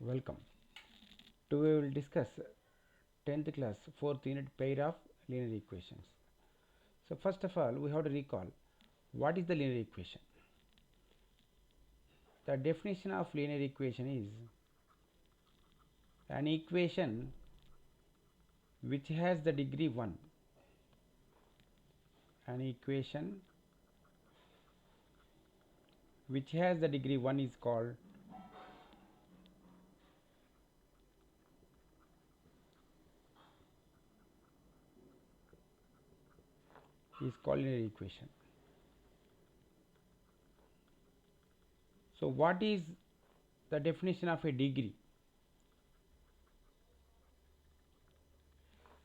Welcome. Today we will discuss 10th class 4th unit pair of linear equations. So first of all we have to recall what is the linear equation. The definition of linear equation is an equation which has the degree 1. An equation which has the degree 1 is called linear equation. So what is the definition of a degree?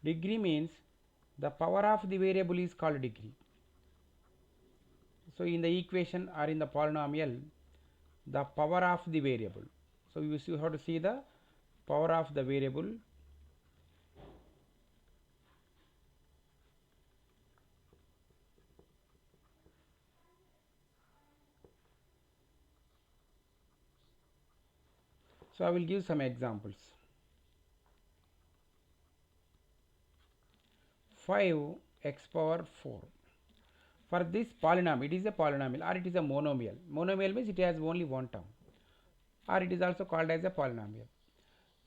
Degree means the power of the variable is called degree. So in the equation or in the polynomial, the power of the variable. So you see how to see the power of the variable. So I will give some examples. 5x power 4. For this polynomial, it is a polynomial or it is a monomial. Monomial means it has only one term, or it is also called as a polynomial.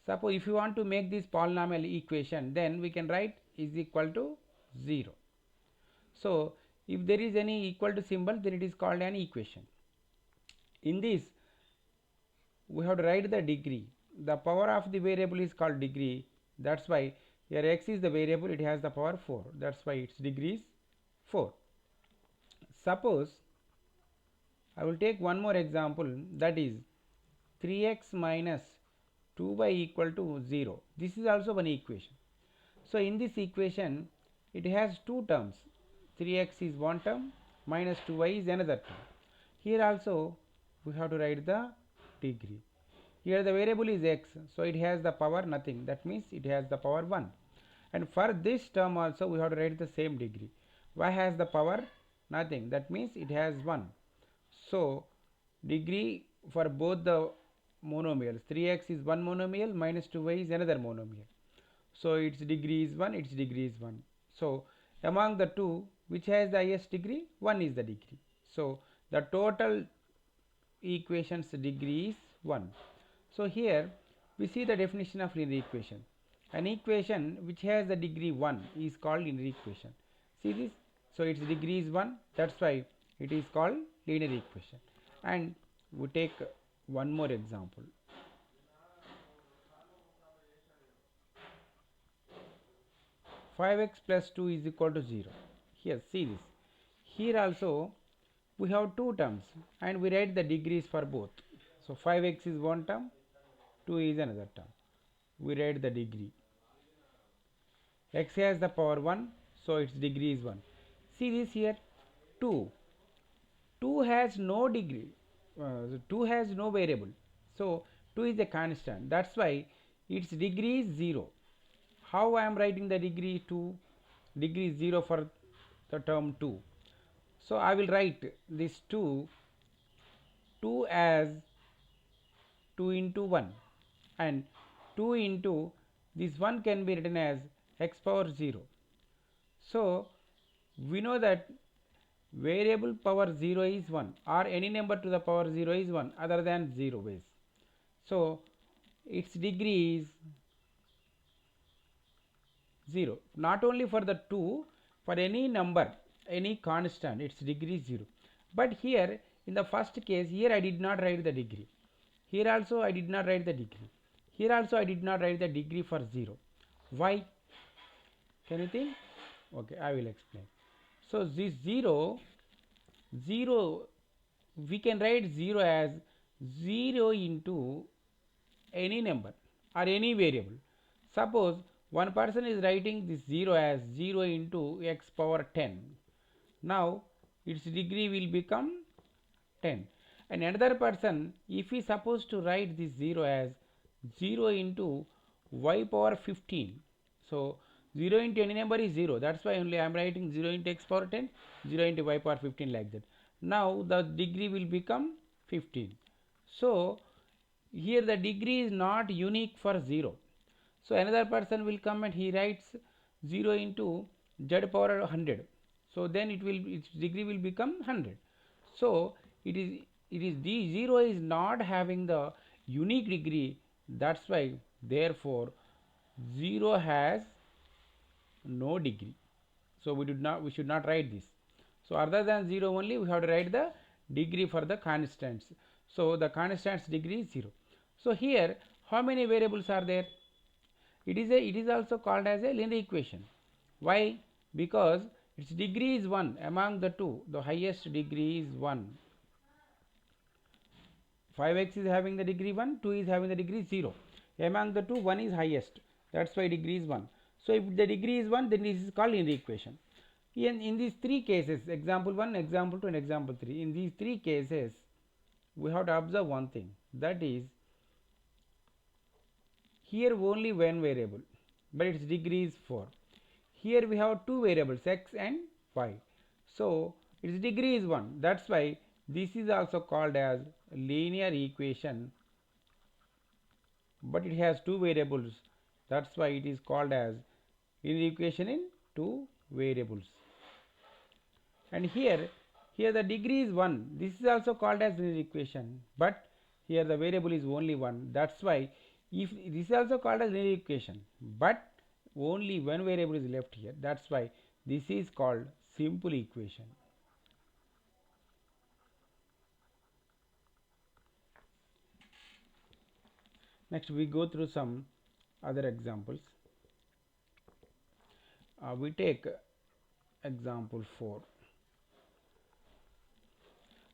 Suppose if you want to make this polynomial equation, then we can write is equal to 0. So if there is any equal to symbol, then it is called an equation. In this we have to write the degree. The power of the variable is called degree. That's why here x is the variable, it has the power 4. That's why its degree is 4. Suppose I will take one more example, that is 3x minus 2y equal to 0. This is also one equation. So in this equation it has two terms, 3x is one term, minus 2y is another term. Here also we have to write the degree. Here the variable is x, so it has the power nothing, that means it has the power 1. And for this term also we have to write the same degree. Y has the power nothing, that means it has 1. So degree for both the monomials, 3x is one monomial, minus 2y is another monomial. So its degree is 1, its degree is 1. So among the two, which has the highest degree? 1 is the degree. So the total equation's degree is 1. So here we see the definition of linear equation. An equation which has the degree 1 is called linear equation. See this? So its degree is 1, that's why it is called linear equation. And we take one more example. 5x plus 2 is equal to 0. Here see this. Here also we have two terms and we write the degrees for both. So 5x is one term, 2 is another term. We write the degree. X has the power 1, so its degree is 1. See this here, 2. 2 has no degree, 2 has no variable. So 2 is a constant. That's why its degree is 0. How I am writing the degree 2? Degree is 0 for the term 2. So I will write this 2 as 2 into 1, and 2 into this 1 can be written as x power 0. So we know that variable power 0 is 1, or any number to the power 0 is 1 other than 0 base. So its degree is 0. Not only for the 2, for any number, any constant, its degree is 0. But here in the first case, here I did not write the degree. Here also I did not write the degree. Here also I did not write the degree for 0. Why? Can you think? Okay, I will explain. So this 0, we can write 0 as 0 into any number or any variable. Suppose one person is writing this 0 as 0 into x power 10. Now its degree will become 10. And another person, if he supposed to write this 0 as 0 into y power 15. So 0 into any number is 0. That's why only I am writing 0 into x power 10, 0 into y power 15, like that. Now the degree will become 15. So here the degree is not unique for 0. So another person will come and he writes 0 into z power 100. So then its degree will become 100. So it is the 0 is not having the unique degree. That's why therefore 0 has no degree. So we should not write this. So other than 0 only we have to write the degree for the constants. So the constants degree is 0. So here how many variables are there? It is also called as a linear equation. Why? Because its degree is 1 among the two. The highest degree is 1. 5x is having the degree 1, 2 is having the degree 0. Among the two, 1 is highest. That's why degree is 1. So if the degree is 1, then this is called linear equation. In these three cases, example 1, example 2 and example 3, in these three cases we have to observe one thing, that is here only one variable but its degree is 4. Here we have two variables x and y, so its degree is 1. That's why this is also called as linear equation, but it has two variables. That's why it is called as linear equation in two variables. And here the degree is 1. This is also called as linear equation, but here the variable is only 1. That's why if this is also called as linear equation, but only one variable is left here. That's why this is called simple equation. Next we go through some other examples. We take example 4.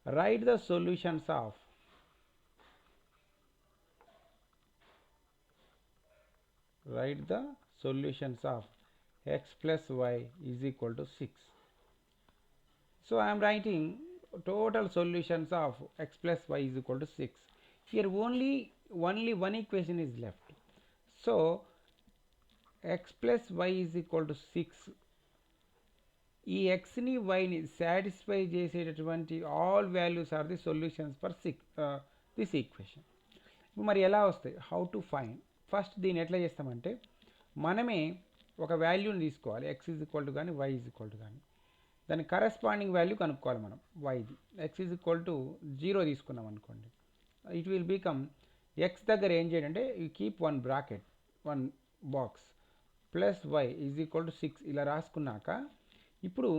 Write the solutions of x plus y is equal to 6. So I am writing total solutions of x plus y is equal to 6. Here only one equation is left. So x plus y is equal to 6. ఈ xని yని satisfy చేసేటటువంటి all values are the solutions for this equation. ఇప్పుడు మరి ఎలా వస్తాయి? How to find? First దీన్ని ఎట్లా చేస్తామంటే మనమే ఒక వాల్యూని తీసుకోవాలి, x ఈజ్ ఈక్వల్ టు కానీ y ఈజ్ ఈక్వల్ టు కానీ, దాని కరస్పాండింగ్ వాల్యూ కనుక్కోవాలి మనం yది. x ఈజ్ ఈక్వల్ టు 0 తీసుకున్నాం అనుకోండి, ఇట్ విల్ బికమ్ x దగ్గర ఏం చేయండి అంటే you keep one bracket, one box plus y is equal to 6 ఇలా రాసుకున్నాక ఇప్పుడు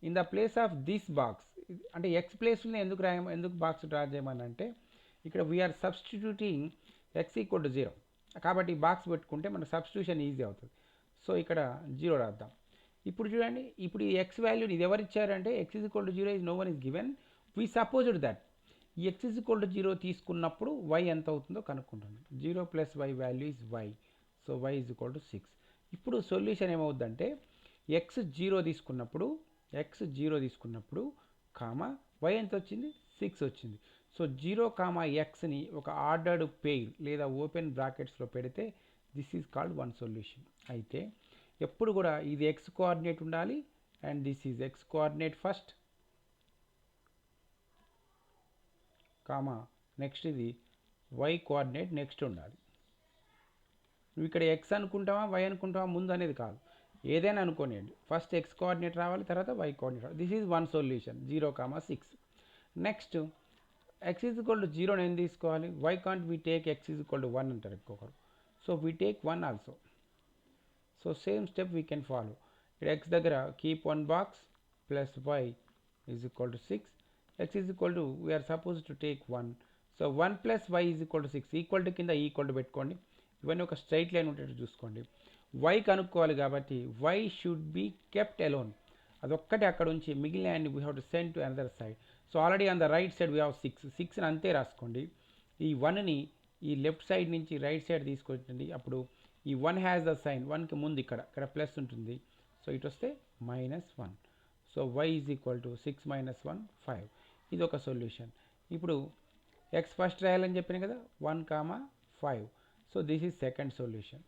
in the place of this box అంటే ఎక్స్ ప్లేస్లో ఎందుకు బాక్స్ డ్రా చేయమని అంటే ఇక్కడ we're substituting x equal to 0 కాబట్టి బాక్స్ పెట్టుకుంటే మనకు సబ్స్టిట్యూషన్ ఈజీ అవుతుంది. సో ఇక్కడ 0 రాద్దాం. ఇప్పుడు చూడండి, ఇప్పుడు ఈ ఎక్స్ వాల్యూని ఇది ఎవరు ఇచ్చారంటే x is equal to 0 is no one is given. We supposed that ఈ ఎక్స్ ఈజ్ ఈక్వల్ టు 0 తీసుకున్నప్పుడు y ఎంత అవుతుందో కనుక్కుంటుంది. 0 plus y value is y. So y is equal to 6. ఇప్పుడు సొల్యూషన్ ఏమవుద్దంటే x 0 తీసుకున్నప్పుడు కామా y ఎంత వచ్చింది? 6 వచ్చింది. సో 0 కామా xని ఒక ఆర్డర్డ్ పెయిర్ లేదా ఓపెన్ బ్రాకెట్స్లో పెడితే this is called one solution. అయితే ఎప్పుడు కూడా ఇది x కోఆర్డినేట్ ఉండాలి and this is x coordinate first comma next ఇది y కోఆర్డినేట్ నెక్స్ట్ ఉండాలి. నువ్వు ఇక్కడ x అనుకుంటావా y అనుకుంటావా ముందు అనేది కాదు, ఏదైనా అనుకోనియండి, ఫస్ట్ x కోఆర్డినేట్ రావాలి, తర్వాత y కోఆర్డినేట్ రావాలి. This is one solution 0,6. Next x is equal to 0 నేను తీసుకోవాలి, why can't we take x is equal to 1 అంటారు ఇంకొకరు. So we take 1 also. So same step we can follow. ఇక్కడ x దగ్గర keep one box plus y is equal to 6. x is equal to we're suppose to take 1. So 1 plus y is equal to 6. Equal to కింద equal to పెట్టుకోండి, ఇవన్నీ ఒక straight line ఉండేట్టు చూసుకోండి. y కనుక్కోవాలి కాబట్టి y should be kept alone, అదొక్కటే అక్కడ ఉంచి మిగిలిన and we have to send to another side. So already on the right side we have 6ని అంతే రాసుకోండి. ఈ 1ని ఈ లెఫ్ట్ సైడ్ నుంచి రైట్ సైడ్ తీసుకొచ్చండి. అప్పుడు ఈ 1 హ్యాస్ ద సైన్, 1కి ముందు ఇక్కడ ప్లస్ ఉంటుంది, సో ఇటు వస్తే -1. So y is equal to 6 - 1 5. ఇది ఒక సొల్యూషన్. ఇప్పుడు x ఫస్ట్ రాయాలని చెప్పిన కదా 1,5. So this is second solution.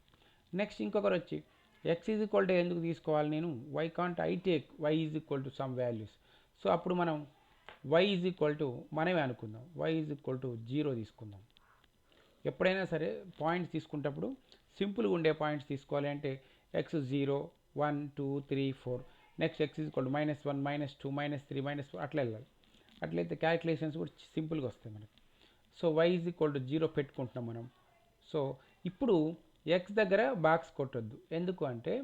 Next ఇంకొకరు వచ్చి x ఈజ్ ఈక్వల్ టు ఎందుకు తీసుకోవాలి నేను, why can't I take y is equal to some values. So అప్పుడు మనం y ఈజ్ ఈక్వల్ టు మనమే అనుకుందాం, y ఈజ్ ఈక్వల్ టు 0 తీసుకుందాం. ఎప్పుడైనా సరే పాయింట్స్ తీసుకునేటప్పుడు సింపుల్గా ఉండే పాయింట్స్ తీసుకోవాలి. అంటే X 0 1 2 3 4 next X equal to -1 -2 -3 -4 అట్లా వెళ్ళాలి. అట్లయితే క్యాలిక్యులేషన్స్ కూడా సింపుల్గా వస్తాయి మనకి. So y is equal to 0 పెట్టుకుంటున్నాం మనం. సో ఇప్పుడు ఎక్స్ దగ్గర బాక్స్ కొట్టొద్దు. ఎందుకు అంటే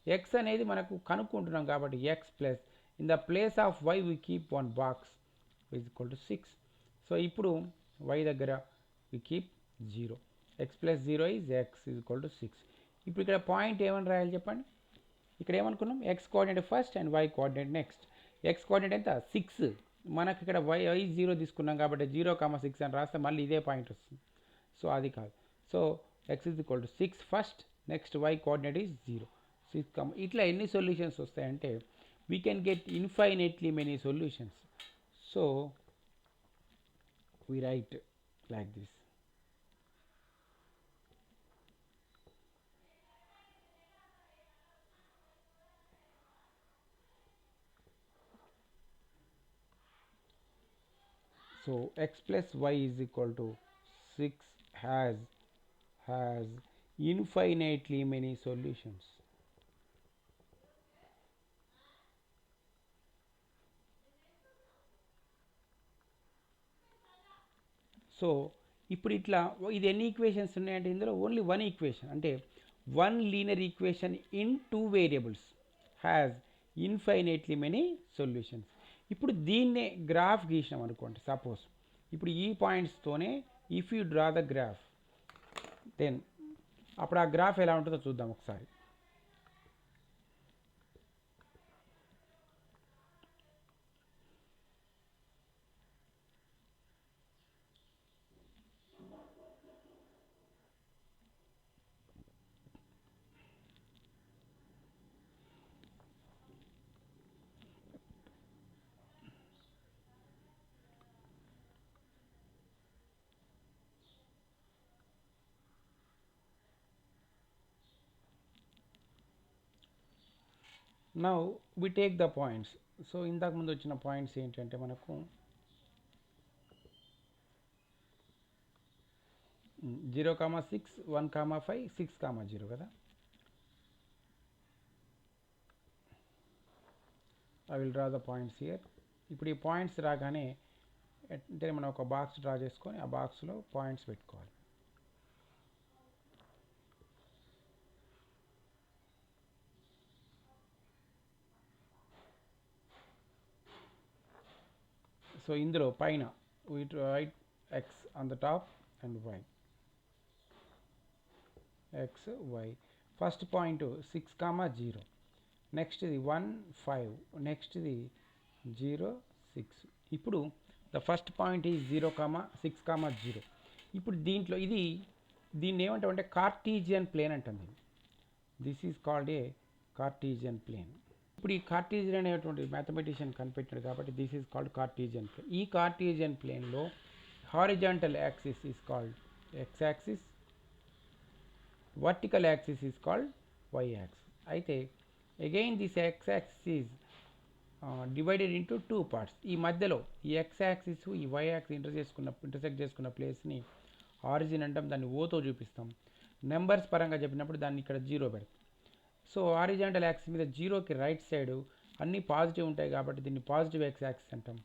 ఎక్స్ అనేది మనకు కనుక్కుంటున్నాం కాబట్టి x plus in the place of y we keep one box is equal to 6. So ఇప్పుడు y దగ్గర we keep 0. X plus 0 is x is equal to 6. ఇప్పుడు ఇక్కడ పాయింట్ ఏమని రాయాలి చెప్పండి. ఇక్కడ ఏమనుకున్నాం, x coordinate first and y coordinate next. X coordinate ఎంత 6, మనకి ఇక్కడ వై 0 తీసుకున్నాం కాబట్టి 0,6 అని రాస్తే మళ్ళీ ఇదే పాయింట్ వస్తుంది. సో అది కాదు. So x is equal to 6 first, next y coordinate is 0. 6, ఇట్లా ఎన్ని సొల్యూషన్స్ వస్తాయంటే we can get infinitely many solutions. So we write like this. So x plus y is equal to 6 has infinitely many solutions. So ఇప్పుడు ఇట్లా ఇది ఎన్ని equations ఉన్నాయంటే ఇందులో only one equation, అంటే one linear equation in 2 variables has infinitely many solutions. ఇప్పుడు దీన్నే graph గీసినాం అనుకోండి సపోజ్. ఇప్పుడు ఈ పాయింట్స్తోనే if you draw the graph, then అప్పుడు ఆ గ్రాఫ్ ఎలా ఉంటుందో చూద్దాం ఒకసారి. Now we take the points. So ఇంతకు ముందు వచ్చిన పాయింట్స్ ఏంటంటే మనకు 0,6 1,5 6,0 కదా. I will draw the points here. ఇప్పుడు ఈ పాయింట్స్ రాగానే అంటే మనం ఒక బాక్స్ డ్రా చేసుకొని ఆ బాక్స్లో పాయింట్స్ పెట్టుకోవాలి. సో ఇందులో పైన we write x on the top and y, x y. First point 6,0, next ఇది 1 5, నెక్స్ట్ ఇది 0 6. ఇప్పుడు ద ఫస్ట్ పాయింట్ ఈ 0,6,0. ఇప్పుడు దీంట్లో దీన్ని ఏమంటామంటే కార్టీజియన్ ప్లేన్ అంటుంది. This is called a Cartesian plane. ఇప్పుడు ఈ కార్టీజియన్ అనేటువంటి మ్యాథమెటిషియన్ కనిపెట్టాడు కాబట్టి this is called Cartesian plane. ఈ కార్టీజియన్ ప్లేన్లో horizontal axis is called x axis, vertical axis is called y axis. అయితే again this x axis is divided into 2 parts. ఈ మధ్యలో ఈ ఎక్స్ యాక్సిస్ ఈ వై యాక్సిస్ ఇంటర్సెక్ట్ చేసుకున్న ప్లేస్ని origin అంటాం, దాన్ని ఓతో చూపిస్తాం. నెంబర్స్ పరంగా చెప్పినప్పుడు దాన్ని ఇక్కడ 0 పెడతాం. సో హారిజాంటల్ యాక్సిస్ మీద 0కి రైట్ సైడ్ అన్నీ పాజిటివ్ ఉంటాయి కాబట్టి దీన్ని పాజిటివ్ ఎక్స్ యాక్సిస్ అంటాం.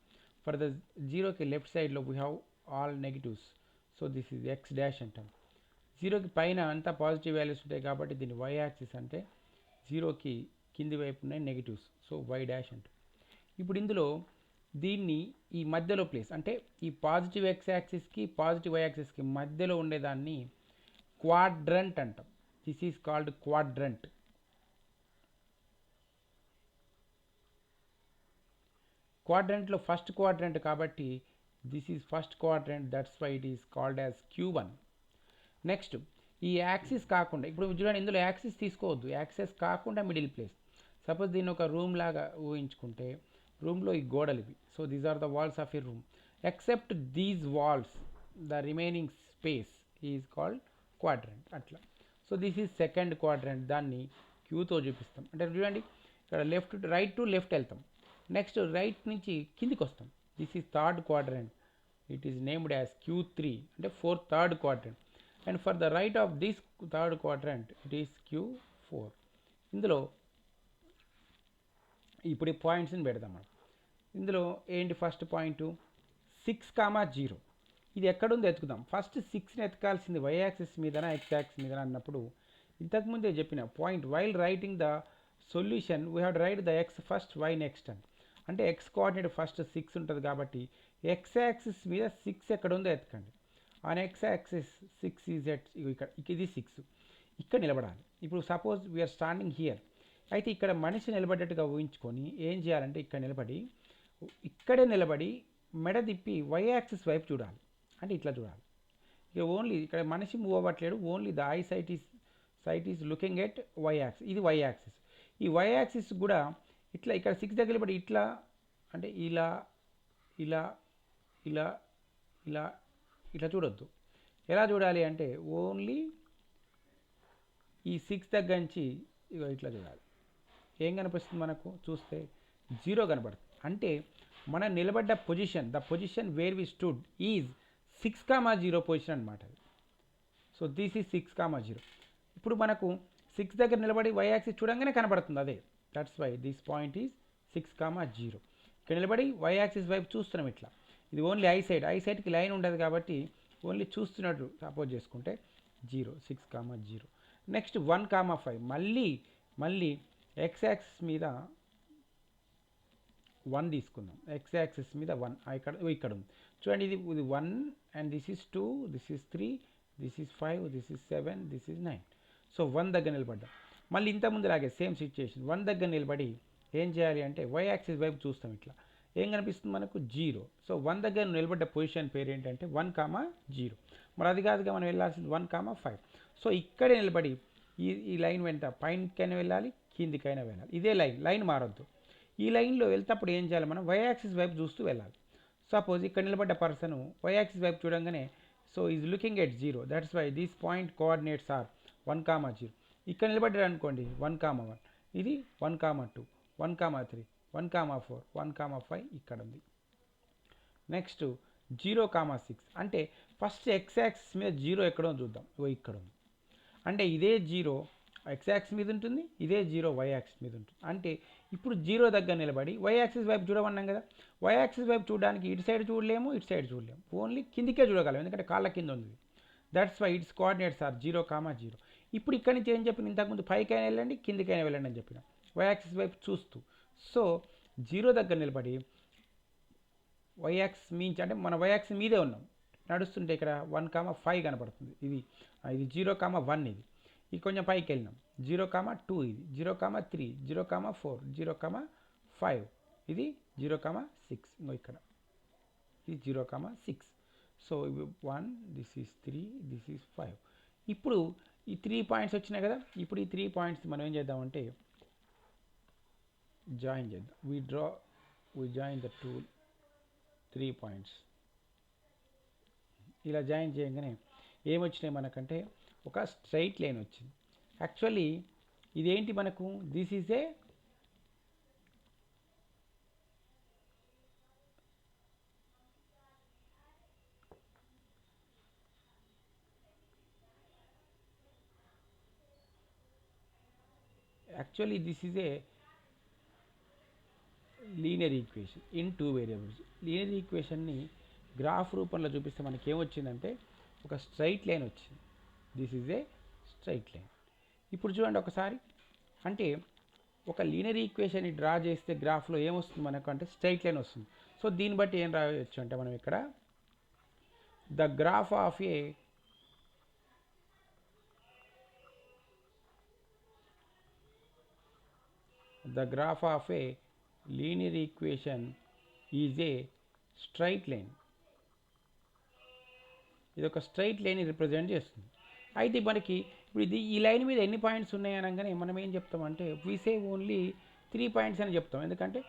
ఫర్ ద 0కి లెఫ్ట్ సైడ్లో we have all negatives, so this is X dash అంటాం. 0కి పైన అంతా పాజిటివ్ వాల్యూస్ ఉంటాయి కాబట్టి దీన్ని వై యాక్సిస్ అంటే 0కి కింది వైపు ఉన్నాయి నెగిటివ్స్, సో వై డాష్ అంటాం. ఇప్పుడు ఇందులో దీన్ని ఈ మధ్యలో ప్లేస్ అంటే ఈ పాజిటివ్ ఎక్స్ యాక్సిస్కి పాజిటివ్ వై యాక్సిస్కి మధ్యలో ఉండేదాన్ని క్వాడ్రంట్ అంటాం. This is called quadrant. క్వాడ్రంట్లో ఫస్ట్ క్వాడ్రంట్ కాబట్టి this is first quadrant, that's why it is called as Q1. Next ఈ యాక్సిస్ కాకుండా ఇప్పుడు చూడండి ఇందులో యాక్సిస్ తీసుకోవద్దు, యాక్సిస్ కాకుండా మిడిల్ ప్లేస్. సపోజ్ దీన్ని ఒక రూమ్ లాగా ఊహించుకుంటే రూమ్లో ఈ గోడలు ఇవి. So these are the walls of a room. Except these walls the remaining space is called quadrant అట్లా. So this is second quadrant, దాన్ని క్యూతో చూపిస్తాం. అంటే చూడండి ఇక్కడ రైట్ టు లెఫ్ట్ వెళ్తాం, నెక్స్ట్ రైట్ నుంచి కిందికి వస్తాం. This is third quadrant, it is named as Q3 అంటే third quadrant. And for the right of this third quadrant it is Q4. ఇందులో ఇప్పుడు ఈ పాయింట్స్ని పెడదాం మనం. ఇందులో ఏంటి ఫస్ట్ పాయింట్ 6,0. ఇది ఎక్కడుందో ఎత్తుకుదాం. ఫస్ట్ 6ని ఎతకాల్సింది y యాక్సిస్ మీదనా x యాక్సిస్ మీదనా అన్నప్పుడు ఇంతకుముందే చెప్పిన point while writing the solution we have write the x first y next అని. అంటే x కోఆర్డినేట్ ఫస్ట్ 6 ఉంటుంది కాబట్టి x యాక్సిస్ మీద 6 ఎక్కడ ఉందో ఎతకండి. On x axis 6 is at ఇక్కడ ఇది 6 ఇక్కడ నిలబడాలి. ఇప్పుడు సపోజ్ వీఆర్ స్టాండింగ్ హియర్. అయితే ఇక్కడ మనిషి నిలబడ్డట్టుగా ఊహించుకొని ఏం చేయాలంటే ఇక్కడే నిలబడి మెడ తిప్పి y యాక్సిస్ వైపు చూడాలి. అంటే ఇట్లా చూడాలి. ఇక ఓన్లీ ఇక్కడ మనిషి మూవ్ అవ్వట్లేడు, only the eye sight is looking at y axis. ఇది y యాక్సిస్. ఈ y యాక్సిస్ కూడా ఇట్లా ఇక్కడ 6 దగ్గర నిలబడి ఇట్లా అంటే ఇలా ఇలా ఇలా ఇలా ఇట్లా చూడొద్దు. ఎలా చూడాలి అంటే ఓన్లీ ఈ 6 దగ్గర నుంచి ఇట్లా చూడాలి. ఏం కనిపిస్తుంది మనకు చూస్తే 0 కనబడుతుంది. అంటే మనం నిలబడ్డ position, the position where we stood is 6,0 position అనమాట. So this is 6,0. ఇప్పుడు మనకు 6 దగ్గర నిలబడి y యాక్సిస్ చూడంగానే కనబడుతుంది అదే. That's why this point is 6,0. ఇక్కడ నిలబడి y యాక్సిస్ వైపు చూస్తున్నాం ఇట్లా. ఇది ఓన్లీ ఐ సైడ్కి లైన్ ఉండదు కాబట్టి ఓన్లీ చూస్తున్నట్టు సపోజ్ చేసుకుంటే 0, 6,0. నెక్స్ట్ 1,5. మళ్ళీ x యాక్సిస్ మీద 1 తీసుకుందాం. x యాక్సిస్ మీద 1 ఇక్కడ ఉంది చూడండి. ఇది 1 and this is 2, this is 3, this is 5, this is 7, this is 9. So 1 దగ్గర నిలబడ్డాం. మళ్ళీ ఇంతకుముందు లాగే సేమ్ సిచ్యుయేషన్ 1 దగ్గర నిలబడి ఏం చేయాలి అంటే y యాక్సిస్ వైపు చూస్తాం. ఇట్లా ఏం కనిపిస్తుంది మనకు 0. సో 1 దగ్గర నిలబడ్డ పొజిషన్ పేరు ఏంటంటే 1,0. మరి అది కాదుగా మనం వెళ్ళాల్సింది 1,5. సో ఇక్కడే నిలబడి ఈ లైన్ వెంట పైనకైనా వెళ్ళాలి, కిందికైనా వెళ్ళాలి. ఇదే లైన్ మారొద్దు. ఈ లైన్లో వెళ్తేప్పుడు ఏం చేయాలి మనం y యాక్సిస్ వైపు చూస్తూ వెళ్ళాలి. సపోజ్ ఇక్కడ నిలబడ్డ పర్సన్ y యాక్సిస్ వైపు చూడంగానే so is looking at 0. That's why these point coordinates are 1,0. ఇక్కడ నిలబడ్డారు అనుకోండి 1,1. ఇది 1,2, 1,3, 1,4, 1,5 ఇక్కడ ఉంది. నెక్స్ట్ 0,6 అంటే ఫస్ట్ x యాక్సిస్ మీద 0 ఎక్కడో చూద్దాం. ఇక్కడ ఉంది. అంటే ఇదే 0 x యాక్సిస్ మీద ఉంటుంది, ఇదే 0 y యాక్సిస్ మీద ఉంటుంది. అంటే ఇప్పుడు 0 దగ్గర నిలబడి y యాక్సిస్ వైపు చూడమన్నాం కదా. y యాక్సిస్ వైపు చూడడానికి ఇటు సైడ్ చూడలేము, ఇటు సైడ్ చూడలేము, ఓన్లీ కిందికే చూడగలం ఎందుకంటే కాళ్ళ కింద ఉంది. That's why its coordinates are 0,0. ఇప్పుడు ఇక్కడి నుంచి ఏం చెప్పిన ఇంతకుముందు పైకైనా వెళ్ళండి, కిందికైనా వెళ్ళండి అని చెప్పిన y యాక్సిస్ వైపు చూస్తూ. సో 0 దగ్గర నిలబడి y యాక్సిస్ మీన్స్ అంటే మన y యాక్సిస్ మీదే ఉన్నాం నడుస్తుంటే ఇక్కడ 1,5 కనపడుతుంది. ఇది 0,1. ఇది కొంచెం పైకి వెళ్ళినాం 0,2, ఇది 0,3, 0,4, 0,5, ఇది 0,6. ఇంకో ఇక్కడ ఇది 0,6. So 1, this is 3, this is 5. ఇప్పుడు ఈ 3 పాయింట్స్ వచ్చినాయి కదా. ఇప్పుడు ఈ 3 పాయింట్స్ మనం ఏం చేద్దామంటే జాయిన్ చేద్దాం. we join the 3 points. ఇలా జాయిన్ చేయగానే ఏమొచ్చినాయి మనకంటే ఒక స్ట్రైట్ లైన్ వచ్చింది. యాక్చువల్లీ ఇదేంటి మనకు this is a linear equation in 2 variables. Linear ఈక్వేషన్ని గ్రాఫ్ రూపంలో చూపిస్తే మనకి ఏమొచ్చిందంటే ఒక స్ట్రైట్ లైన్ వచ్చింది. This is a straight line. ఇప్పుడు చూడండి ఒకసారి. అంటే ఒక లీనియర్ ఈక్వేషన్ని డ్రా చేస్తే గ్రాఫ్లో ఏమొస్తుంది మనకు అంటే స్ట్రైట్ లైన్ వస్తుంది. సో దీన్ని బట్టి ఏం రాయొచ్చు అంటే మనం ఇక్కడ the graph of a linear equation is a straight line. ఇది ఒక స్ట్రైట్ లైన్ రిప్రజెంట్ చేస్తుంది. అయితే మనకి ఇప్పుడు ఈ లైన్ మీద ఎన్ని పాయింట్స్ ఉన్నాయి అనగానే మనం ఏం చెప్తామంటే వి సే ఓన్లీ 3 పాయింట్స్ అని చెప్తాం. ఎందుకంటే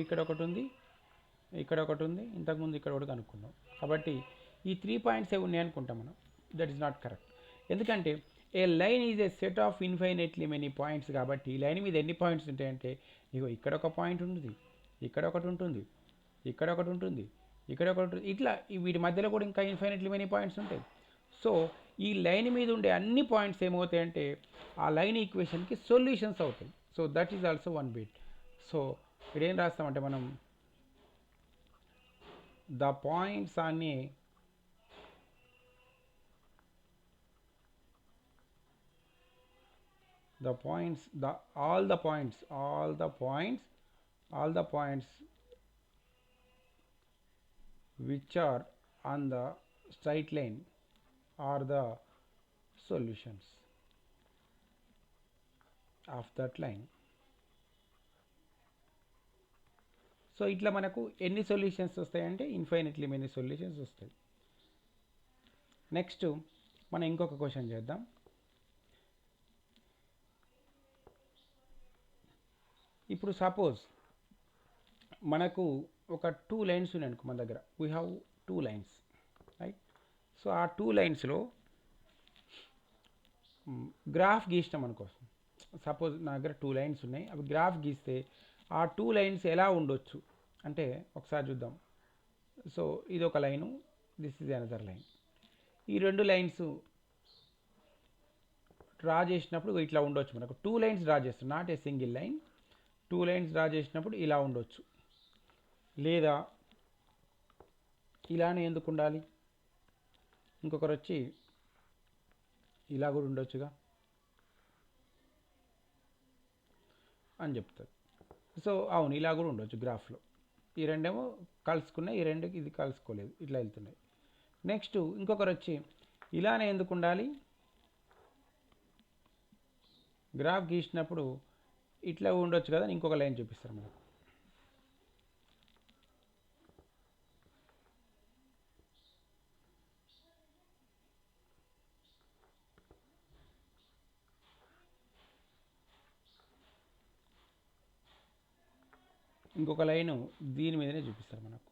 ఇక్కడ ఒకటి ఉంది, ఇక్కడ ఒకటి ఉంది, ఇంతకుముందు ఇక్కడ ఒకటి కనుక్కున్నాం. కాబట్టి ఈ 3 పాయింట్స్ ఉన్నాయి అనుకుంటాం మనం. That is not correct. ఎందుకంటే a line is a set of infinitely many points. కాబట్టి ఈ లైన్ మీద ఎన్ని పాయింట్స్ ఉంటాయంటే ఇగో ఇక్కడ ఒక పాయింట్ ఉంటుంది, ఇక్కడ ఒకటి ఉంటుంది, ఇక్కడ ఒకటి ఉంటుంది, ఇక్కడ ఒకటి ఉంటుంది, ఇట్లా వీటి మధ్యలో కూడా ఇంకా ఇన్ఫైనెట్లీ మెనీ పాయింట్స్ ఉంటాయి. సో ఈ లైన్ మీద ఉండే అన్ని పాయింట్స్ ఏమవుతాయంటే ఆ లైన్ ఈక్వేషన్కి సొల్యూషన్స్ అవుతాయి. So that is also one bit. So ఇక్కడ ఏం రాస్తామంటే మనం ద పాయింట్స్ అని the points the all the points which are on the straight line are the solutions of that line. So ఇట్లా మనకు ఎన్ని solutions వస్తాయంటే infinitely many solutions వస్తాయి. Next మనం ఇంకొక క్వశ్చన్ చేద్దాం. ఇప్పుడు సపోజ్ మనకు ఒక 2 లైన్స్ ఉన్నాయి అనుకో మన దగ్గర. We have 2 lines right. So ఆ 2 లైన్స్లో గ్రాఫ్ గీసినాం అనుకో. సపోజ్ నా దగ్గర 2 లైన్స్ ఉన్నాయి, అవి గ్రాఫ్ గీస్తే ఆ 2 లైన్స్ ఎలా ఉండొచ్చు అంటే ఒకసారి చూద్దాం. సో ఇది ఒక line, this is another line. ఈ 2 లైన్స్ డ్రా చేసినప్పుడు ఇట్లా ఉండొచ్చు. మనకు 2 లైన్స్ డ్రా చేస్తాం, not a single line. 2 lines draw చేసినప్పుడు ఇలా ఉండొచ్చు, లేదా ఇలానే ఎందుకు ఉండాలి, ఇంకొకరు వచ్చి ఇలా కూడా ఉండొచ్చుగా అని చెప్తారు. సో అవును, ఇలా కూడా ఉండొచ్చు గ్రాఫ్లో. ఈ రెండేమో కలుసుకున్నాయి, ఈ రెండుకి ఇది కలుసుకోలేదు, ఇట్లా వెళ్తున్నాయి. నెక్స్ట్ ఇంకొకరు వచ్చి ఇలానే ఎందుకు ఉండాలి, గ్రాఫ్ గీసినప్పుడు ఇట్లా ఉండొచ్చు కదా, ఇంకొక లైన్ చూపిస్తారు మనకు. ఇంకొక లైను దీని మీదనే చూపిస్తారు మనకు.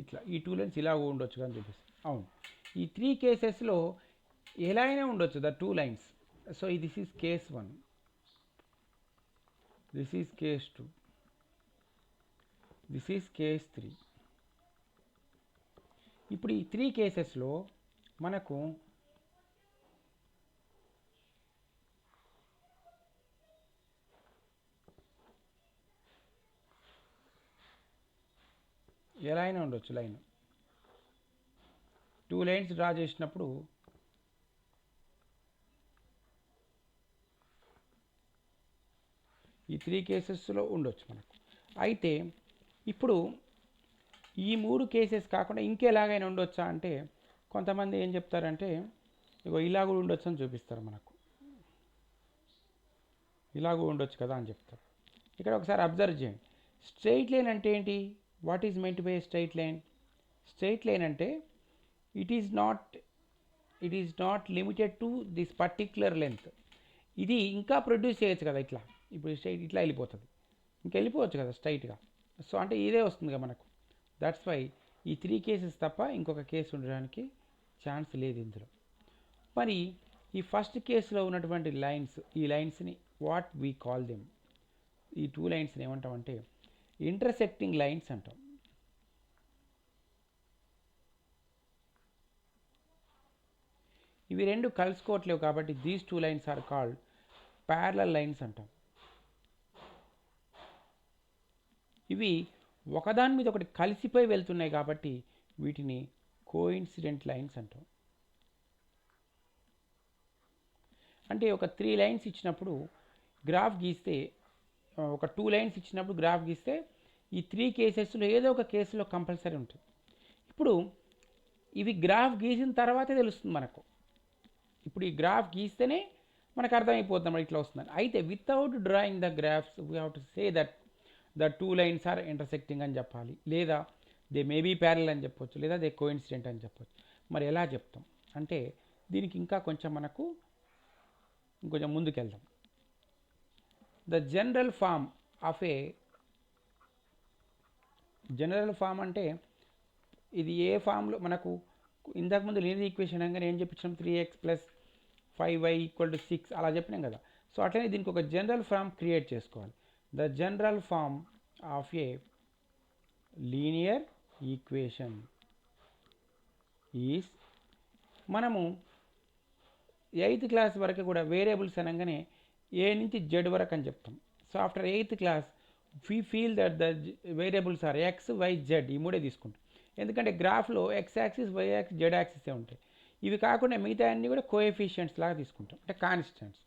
ఇట్లా ఈ 2 లైన్స్ ఇలా ఉండొచ్చు అని చూపిస్తారు. అవును, ఈ 3 కేసెస్లో ఎలా అయినా ఉండొచ్చు the 2 lines. So this is case 1, this is case 2, this is case 3. ఇప్పుడు ఈ 3 కేసెస్లో మనకు ఎలా అయినా ఉండొచ్చు లైన్. 2 లైన్స్ డ్రా చేసినప్పుడు ఈ 3 కేసెస్లో ఉండొచ్చు మనకు. అయితే ఇప్పుడు ఈ 3 కేసెస్ కాకుండా ఇంకెలాగైనా ఉండొచ్చా అంటే కొంతమంది ఏం చెప్తారంటే ఇగో ఇలా కూడా ఉండొచ్చు అని చూపిస్తారు మనకు. ఇలా కూడా ఉండొచ్చు కదా అని చెప్తారు. ఇక్కడ ఒకసారి అబ్జర్వ్ చేయండి. స్ట్రెయిట్ లైన్ అంటే ఏంటి, what is meant by straight line? Straight line అంటే it is not limited to this particular length. ఇది ఇంకా ప్రొడ్యూస్ చేయొచ్చు కదా ఇట్లా. ఇప్పుడు స్ట్రైట్ ఇట్లా వెళ్ళిపోతుంది, ఇంకా వెళ్ళిపోవచ్చు కదా స్ట్రైట్గా. సో అంటే ఇదే వస్తుంది కదా మనకు. దట్స్ వై ఈ 3 కేసెస్ తప్ప ఇంకొక కేసు ఉండడానికి ఛాన్స్ లేదు ఇందులో. మరి ఈ ఫస్ట్ కేసులో ఉన్నటువంటి లైన్స్, ఈ లైన్స్ని వాట్ వీ కాల్ దెమ్, ఈ 2 లైన్స్ని ఏమంటామంటే ఇంటర్సెక్టింగ్ లైన్స్ అంటాం. ఇవి రెండు కలుసుకోవట్లేవు కాబట్టి these 2 lines are called parallel lines అంటాం. ఇవి ఒకదాని మీద ఒకటి కలిసిపోయి వెళ్తున్నాయి కాబట్టి వీటిని కోఇన్సిడెంట్ లైన్స్ అంటాం. అంటే ఒక 3 లైన్స్ ఇచ్చినప్పుడు గ్రాఫ్ గీస్తే, ఒక 2 లైన్స్ ఇచ్చినప్పుడు గ్రాఫ్ గీస్తే ఈ 3 కేసెస్లో ఏదో ఒక కేసులో కంపల్సరీ ఉంటుంది. ఇప్పుడు ఇవి గ్రాఫ్ గీసిన తర్వాతే తెలుస్తుంది మనకు. ఇప్పుడు ఈ గ్రాఫ్ గీస్తేనే మనకు అర్థమైపోతుంది మరి ఇట్లా వస్తుందని. అయితే without drawing the graphs we have to say that the 2 lines are intersecting అని చెప్పాలి, లేదా దే మే బీ ప్యారలల్ అని చెప్పొచ్చు, లేదా దే కోఇన్సిడెంట్ అని చెప్పొచ్చు. మరి ఎలా చెప్తాం అంటే దీనికి ఇంకా కొంచెం మనకు ఇంకొంచెం ముందుకెళ్దాం. The general form of a, general form అంటే ఇది ఏ ఫామ్లో మనకు ఇంతకుముందు లీనియర్ ఈక్వేషన్ అనగానే ఏం చెప్పించాం, 3x + 5y = 6 అలా చెప్పినాం కదా. సో అట్లనే దీనికి ఒక జనరల్ ఫామ్ క్రియేట్ చేసుకోవాలి. The general form of a linear equation is, మనము 8th క్లాస్ వరకు కూడా వేరియబుల్స్ అనగానే ఏ నుంచి జెడ్ వరకు అని చెప్తాం. So after 8th class we feel that the variables are x y z, ఈ మూడే తీసుకుంటాం. ఎందుకంటే గ్రాఫ్లో x axis y axis z యాక్సిసే ఉంటాయి. ఇవి కాకుండా మిగతా అన్నీ కూడా కోఎఫిషియంట్స్ లాగా తీసుకుంటాం, అంటే constants.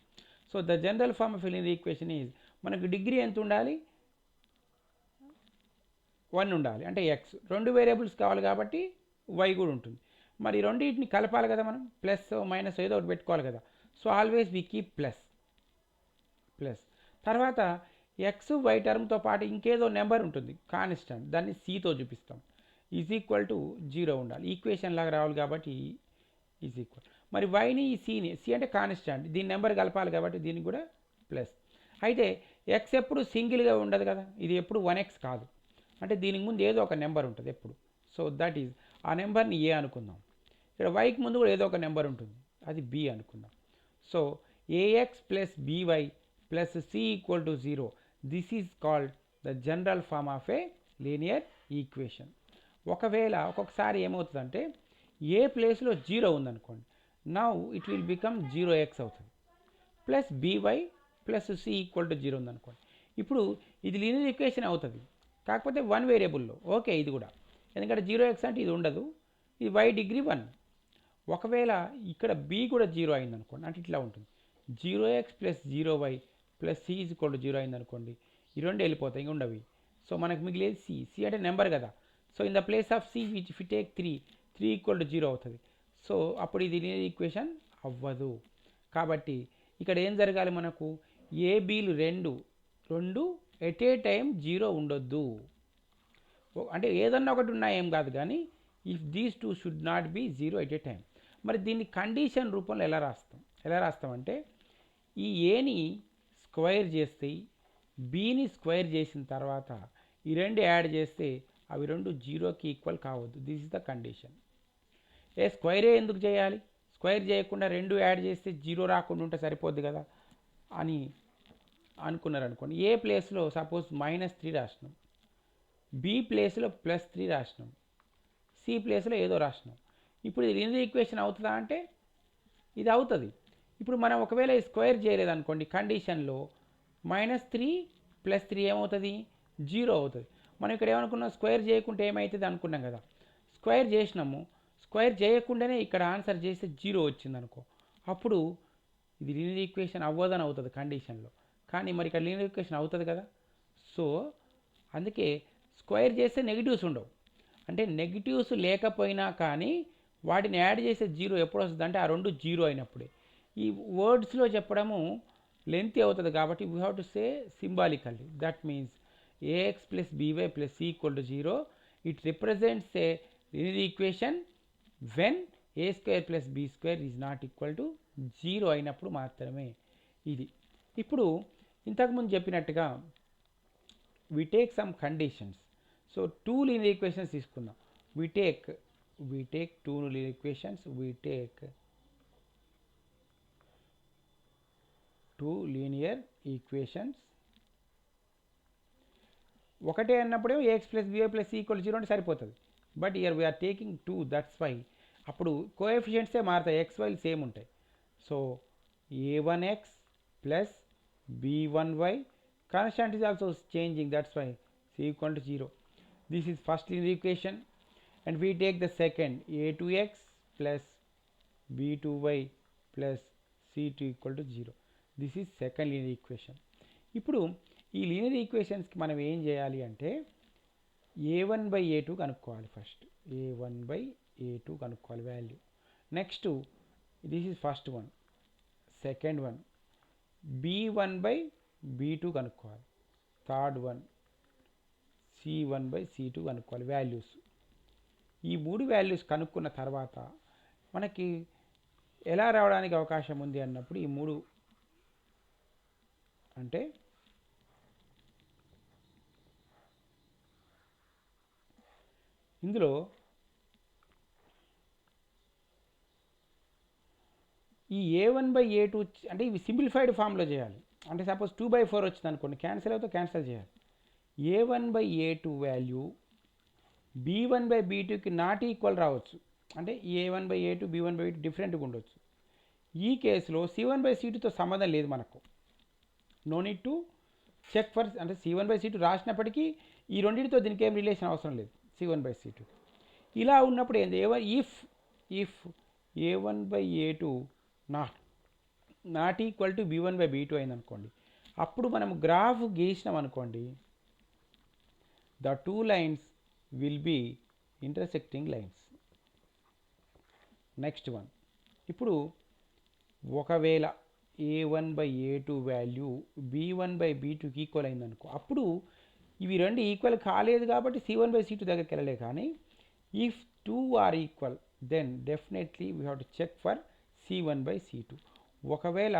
So the general form of linear equation is, మనకు డిగ్రీ ఎంత ఉండాలి, 1 ఉండాలి, అంటే ఎక్స్. 2 వేరియబుల్స్ కావాలి కాబట్టి వై కూడా ఉంటుంది. మరి రెండింటిని కలపాలి కదా, మనం ప్లస్ మైనస్ ఏదో ఒకటి పెట్టుకోవాలి కదా. So always we keep plus. తర్వాత ఎక్స్ వై టర్మ్తో పాటు ఇంకేదో నెంబర్ ఉంటుంది కాన్స్టెంట్, దాన్ని సితో చూపిస్తాం. ఈజ్ ఈక్వల్ టు 0 ఉండాలి, ఈక్వేషన్ లాగా రావాలి కాబట్టి ఈజ్ ఈక్వల్. మరి వైని సిని, సి అంటే కాన్స్టెంట్, దీని నెంబర్ కలపాలి కాబట్టి దీనికి కూడా ప్లస్. అయితే ఎక్స్ ఎప్పుడు సింగిల్గా ఉండదు కదా, ఇది ఎప్పుడు 1x కాదు, అంటే దీనికి ముందు ఏదో ఒక నెంబర్ ఉంటుంది ఎప్పుడు. సో దట్ ఈజ్, ఆ నెంబర్ని ఏ అనుకుందాం. ఇక్కడ వైకి ముందు కూడా ఏదో ఒక నెంబర్ ఉంటుంది, అది బి అనుకుందాం. So a x plus b y plus c equal to 0, this is called the general form of a linear equation. ఒకవేళ ఒక్కొక్కసారి ఏమవుతుందంటే ఏ ప్లేస్లో 0 ఉందనుకోండి, now it will become 0x అవుతుంది. Plus b y plus c equal to 0 ఉందనుకోండి, ఇప్పుడు ఇది లీనియర్ ఈక్వేషన్ అవుతుంది, కాకపోతే 1 వేరియబుల్లో. ఓకే, ఇది కూడా, ఎందుకంటే 0x అంటే ఇది ఉండదు, ఇది y డిగ్రీ 1. ఒకవేళ ఇక్కడ b కూడా 0 అయిందనుకోండి, అంటే ఇట్లా ఉంటుంది, 0x plus 0y plus c is equal to 0 అయిందనుకోండి, ఈ రెండు వెళ్ళిపోతాయి, ఇంక ఉండవి. సో మనకు మిగిలేదు సి. సి అంటే నెంబర్ కదా. So in the place of c which if you take 3 equal to 0 అవుతుంది. సో అప్పుడు ఇది లీనియర్ ఈక్వేషన్ అవ్వదు. కాబట్టి ఇక్కడ ఏం జరగాలి, మనకు ఏబీలు రెండు ఎట్ ఏ టైం 0 ఉండొద్దు. అంటే ఏదన్నా ఒకటి ఉన్నా ఏం కాదు, కానీ if these two should not be 0 at a time. మరి దీన్ని కండిషన్ రూపంలో ఎలా రాస్తామంటే, ఈ ఏని స్క్వైర్ చేస్తే, బీని స్క్వైర్ చేసిన తర్వాత ఈ రెండు యాడ్ చేస్తే అవి రెండు 0కి ఈక్వల్ కావద్దు. This is the condition. స్క్వైరే ఎందుకు చేయాలి, స్క్వైర్ చేయకుండా 2 యాడ్ చేస్తే 0 రాకుండా ఉంటే సరిపోద్ది కదా అని అనుకున్నారనుకోండి. ఏ ప్లేస్లో సపోజ్ -3 రాసినాం, బి ప్లేస్లో +3 రాసినాం, సి ప్లేస్లో ఏదో రాసినాం. ఇప్పుడు ఇది లీనియర్ ఈక్వేషన్ అవుతుందా అంటే ఇది అవుతుంది. ఇప్పుడు మనం ఒకవేళ స్క్వేర్ చేయలేదనుకోండి, కండిషన్లో -3 + 3 ఏమవుతుంది, 0 అవుతుంది. మనం ఇక్కడ ఏమనుకున్నాం, స్క్వేర్ చేయకుంటే ఏమవుతుంది అనుకున్నాం కదా. స్క్వేర్ చేసినాము, స్క్వేర్ చేయకుండానే ఇక్కడ ఆన్సర్ చేస్తే 0 వచ్చింది అనుకో, అప్పుడు ఇది లీనియర్ ఈక్వేషన్ అవ్వదని అవుతుంది కండిషన్లో. కానీ మరి ఇక్కడ లీనియర్ ఈక్వేషన్ అవుతుంది కదా. సో అందుకే స్క్వేర్ చేస్తే నెగిటివ్స్ ఉండవు, అంటే నెగిటివ్స్ లేకపోయినా కానీ వాటిని యాడ్ చేసే 0 ఎప్పుడు వస్తుంది అంటే ఆ రెండు 0 అయినప్పుడే. ఈ వర్డ్స్లో చెప్పడము లెంత్ అవుతుంది కాబట్టి we have to say symbolically. That means a x plus b y plus c equal to 0, it represents a linear equation when a square plus b square is not equal to 0 అయినప్పుడు మాత్రమే ఇది. ఇప్పుడు ఇంతకుముందు చెప్పినట్టుగా we take some conditions. So 2 linear equations తీసుకుందాం. we take 2 linear equations. we take 2 linear equations. ఒకటే అన్నప్పుడే ax plus by plus c equal to 0 అంటే సరిపోతుంది. But here we're taking 2, that's why అప్పుడు కోఎఫిషియంట్సే మారుతాయి, ఎక్స్ వైలు సేమ్ ఉంటాయి. So a1x plus b1y, constant is also changing, that's why c equal to 0. This is first linear equation, and we take the second, a2x plus b2y plus c2 equal to 0. This is second linear equation. ఇప్పుడు ఈ linear ఈక్వేషన్స్కి మనం ఏం చేయాలి అంటే a1/a2 కనుక్కోవాలి. First a1/a2 కనుక్కోవాలి value. Next this is first one. Second one b1/b2 కనుక్కోవాలి. Third one c1/c2 కనుక్కోవాలి వాల్యూస్. ఈ 3 వాల్యూస్ కనుక్కున్న తర్వాత మనకి ఎలా రావడానికి అవకాశం ఉంది అన్నప్పుడు ఈ 3 అంటే ఇందులో ఈ a1/a2 అంటే ఇవి సింప్లిఫైడ్ ఫామ్లో చేయాలి. అంటే సపోజ్ 2/4 వచ్చింది అనుకోండి, క్యాన్సిల్ అవుతే క్యాన్సిల్ చేయాలి. a1/a2 వాల్యూ B1/B2కి నాట్ ఈక్వల్ రావచ్చు, అంటే A1/A2 B1/B2 డిఫరెంట్గా ఉండొచ్చు. ఈ కేసులో C1/C2తో సంబంధం లేదు మనకు. No need to check for, అంటే C1/C2 రాసినప్పటికీ ఈ రెండింటితో దీనికి ఏం రిలేషన్ అవసరం లేదు C1/C2. ఇలా ఉన్నప్పుడు ఏంది, if A1/A2 not equal to B1/B2 అయిందనుకోండి, అప్పుడు మనం గ్రాఫ్ గీసినాం అనుకోండి, the two lines will be intersecting lines. Next one, ఇప్పుడు ఒకవేళ A1/A2 వాల్యూ B1/B2కి ఈక్వల్ అయిందనుకో, అప్పుడు ఇవి రెండు ఈక్వల్ కాలేదు కాబట్టి C1/C2 దగ్గరికి వెళ్ళలే. కానీ if two are equal then definitely we have to check for C1/C2. ఒకవేళ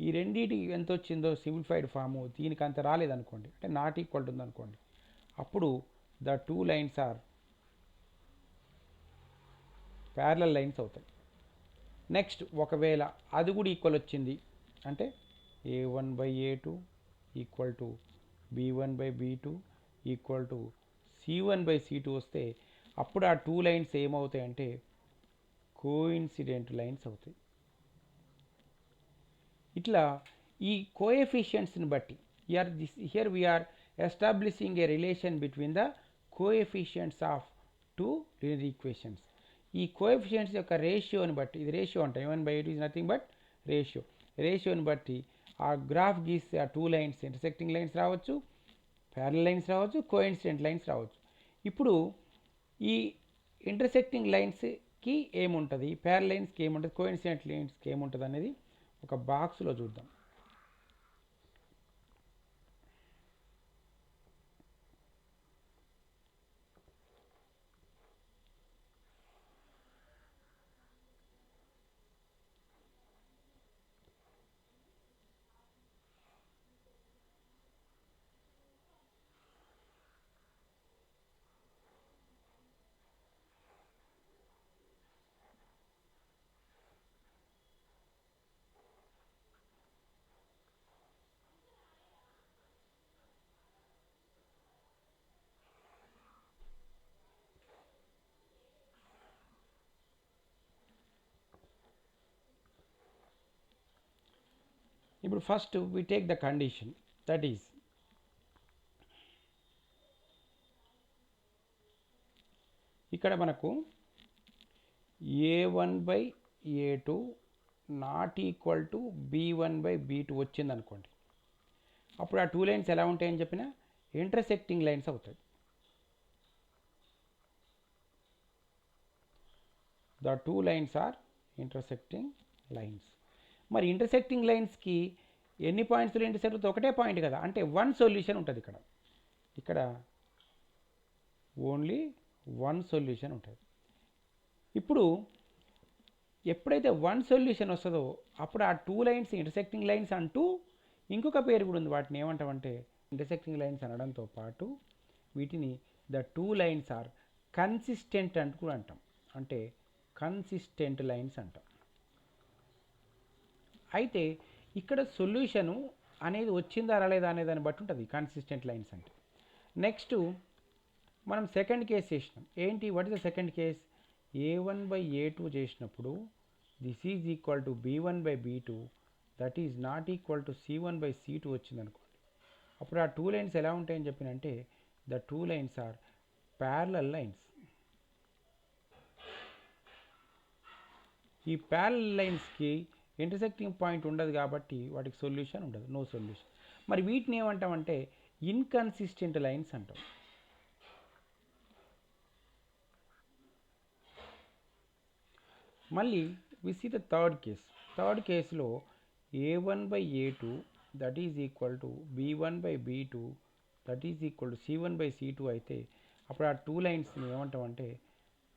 ఈ రెండింటికి ఎంత వచ్చిందో సింప్లిఫైడ్ ఫాము దీనికి అంత రాలేదనుకోండి, అంటే నాట్ ఈక్వల్ ఉందనుకోండి, అప్పుడు the two lines are parallel lines అవుతాయి. నెక్స్ట్ ఒకవేళ అది కూడా ఈక్వల్ వచ్చింది అంటే A1/A2 equal to B1/B2 equal to C1/C2 వస్తే అప్పుడు ఆ టూ లైన్స్ ఏమవుతాయి అంటే కోఇన్సిడెంట్ లైన్స్ అవుతాయి. ఇట్లా ఈ కోఎఫిషియంట్స్ని బట్టి here we're establishing a relation between the coefficients of two linear equations. ఈ కోఎఫిషియంట్స్ యొక్క రేషియోని బట్టి, ఇది రేషియో అంటాం, A1/A2 ఈజ్ నథింగ్ బట్ రేషియోని బట్టి ఆ గ్రాఫ్ గీస్తే ఆ టూ లైన్స్ ఇంటర్సెక్టింగ్ లైన్స్ రావచ్చు, ప్యారలల్ లైన్స్ రావచ్చు, కోఇన్సిడెంట్ లైన్స్ రావచ్చు. ఇప్పుడు ఈ ఇంటర్సెక్టింగ్ లైన్స్కి ఏముంటుంది, ప్యారలల్ లైన్స్కి ఏముంటుంది, కోఇన్సిడెంట్ లైన్స్కి ఏముంటుంది అనేది ఒక బాక్స్లో చూద్దాం. ఇప్పుడు first we take the condition, that is ఇక్కడ మనకు A1/A2 not equal to B1/B2 వచ్చిందనుకోండి, అప్పుడు ఆ టూ లైన్స్ ఎలా ఉంటాయని చెప్పిన ఇంటర్సెక్టింగ్ లైన్స్ అవుతాయి. The two lines are intersecting lines. మరి ఇంటర్సెక్టింగ్ లైన్స్కి ఎన్ని పాయింట్స్లో ఇంటర్సెక్ట్ అవుతుంది, ఒకటే పాయింట్ కదా, అంటే వన్ సొల్యూషన్ ఉంటుంది. ఇక్కడ ఓన్లీ వన్ సొల్యూషన్ ఉంటుంది. ఇప్పుడు ఎప్పుడైతే వన్ సొల్యూషన్ వస్తుందో అప్పుడు ఆ టూ లైన్స్ ఇంటర్సెక్టింగ్ లైన్స్ అంటూ ఇంకొక పేరు కూడా ఉంది, వాటిని ఏమంటామంటే ఇంటర్సెక్టింగ్ లైన్స్ అనడంతో పాటు వీటిని the two lines are consistent అంటూ కూడా అంటాం, అంటే కన్సిస్టెంట్ లైన్స్ అంటాం. అయితే ఇక్కడ సొల్యూషను అనేది వచ్చిందా రాలేదా అనే దాన్ని బట్టి ఉంటుంది కన్సిస్టెంట్ లైన్స్ అంటే. నెక్స్ట్ మనం సెకండ్ కేస్ చేసినాం, ఏంటి, what is the second case, A1/A2 చేసినప్పుడు this is equal to B1/B2 that is not equal to C1/C2 వచ్చిందనుకోండి, అప్పుడు ఆ టూ లైన్స్ ఎలా ఉంటాయని చెప్పినంటే the two lines are parallel lines. ఈ ప్యారలల్ లైన్స్కి ఇంటర్సెక్టింగ్ పాయింట్ ఉండదు కాబట్టి వాటికి సొల్యూషన్ ఉండదు, నో సొల్యూషన్. మరి వీటిని ఏమంటామంటే ఇన్కన్సిస్టెంట్ లైన్స్ అంటాం. మళ్ళీ వి సీ ద థర్డ్ కేసులో A1/A2 that is equal to B1/B2 that is equal to C1/C2 అయితే అప్పుడు ఆ టూ లైన్స్ని ఏమంటామంటే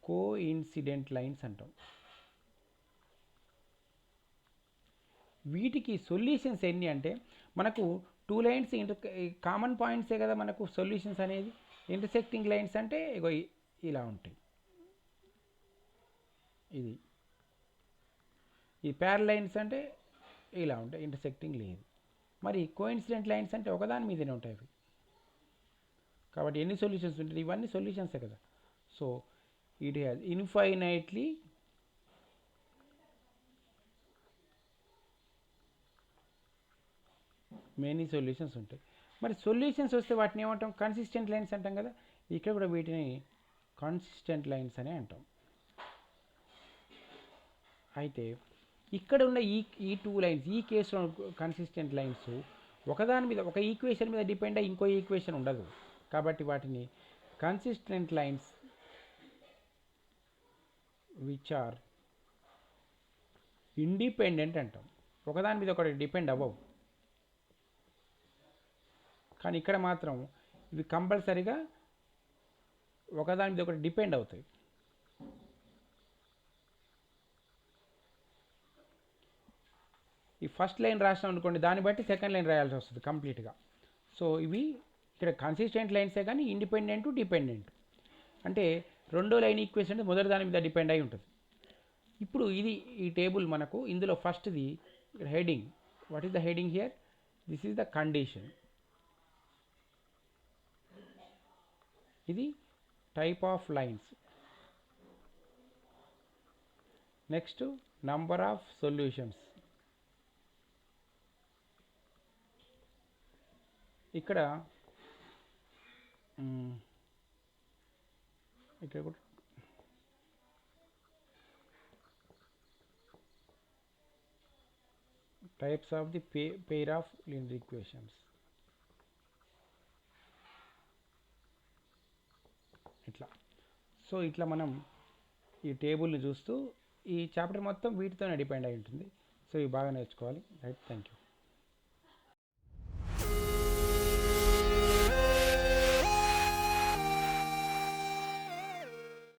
కోఇన్సిడెంట్ లైన్స్ అంటాం. వీటికి సొల్యూషన్స్ ఎన్ని అంటే మనకు టూ లైన్స్ కామన్ పాయింట్సే కదా మనకు సొల్యూషన్స్ అనేది. ఇంటర్సెక్టింగ్ లైన్స్ అంటే ఇగో ఇలా ఉంటాయి, ఇది ఈ ప్యారలల్ లైన్స్ అంటే ఇలా ఉంటాయి, ఇంటర్సెక్టింగ్ లేదు. మరి కోఇన్సిడెంట్ లైన్స్ అంటే ఒకదాని మీదనే ఉంటాయి అవి. కాబట్టి ఎన్ని సొల్యూషన్స్ ఉంటాయి, ఇవన్నీ సొల్యూషన్సే కదా. So it has infinitely many solutions ఉంటాయి. మరి సొల్యూషన్స్ వస్తే వాటిని ఏమంటాం? కన్సిస్టెంట్ లైన్స్ అంటాం కదా. ఇక్కడ కూడా వీటిని కన్సిస్టెంట్ లైన్స్ అనే అంటాం. అయితే ఇక్కడ ఉన్న ఈ టూ లైన్స్, ఈ కేసులో కన్సిస్టెంట్ లైన్స్ ఒకదాని మీద, ఒక ఈక్వేషన్ మీద డిపెండ్ అయ్యి ఇంకో ఈక్వేషన్ ఉండదు. కాబట్టి వాటిని consistent lines which are independent అంటాం. ఒకదాని మీద ఒకటి డిపెండ్ అవ్వవు. కానీ ఇక్కడ మాత్రం ఇవి కంపల్సరీగా ఒకదాని మీద ఒకటి డిపెండ్ అవుతాయి. ఈ ఫస్ట్ లైన్ రాసినాం అనుకోండి, దాన్ని బట్టి సెకండ్ లైన్ రాయాల్సి వస్తుంది కంప్లీట్గా. సో ఇవి ఇక్కడ కన్సిస్టెంట్ లైన్సే కానీ ఇండిపెండెంట్ డిపెండెంట్ అంటే రెండో లైన్ ఈక్వేషన్ మొదటి దాని మీద డిపెండ్ అయి ఉంటుంది. ఇప్పుడు ఇది ఈ టేబుల్ మనకు ఇందులో ఫస్ట్ది heading. What is the heading here? This is the condition. ఇది type of lines. Next number of solutions. ఇక్కడ కూడా types of the pair of linear equations. ఇట్లా. సో ఇట్లా మనం ఈ టేబుల్ని చూస్తూ ఈ చాప్టర్ మొత్తం వీటితోనే డిపెండ్ అయి ఉంటుంది. సో ఇవి బాగా నేర్చుకోవాలి. Right, thank you.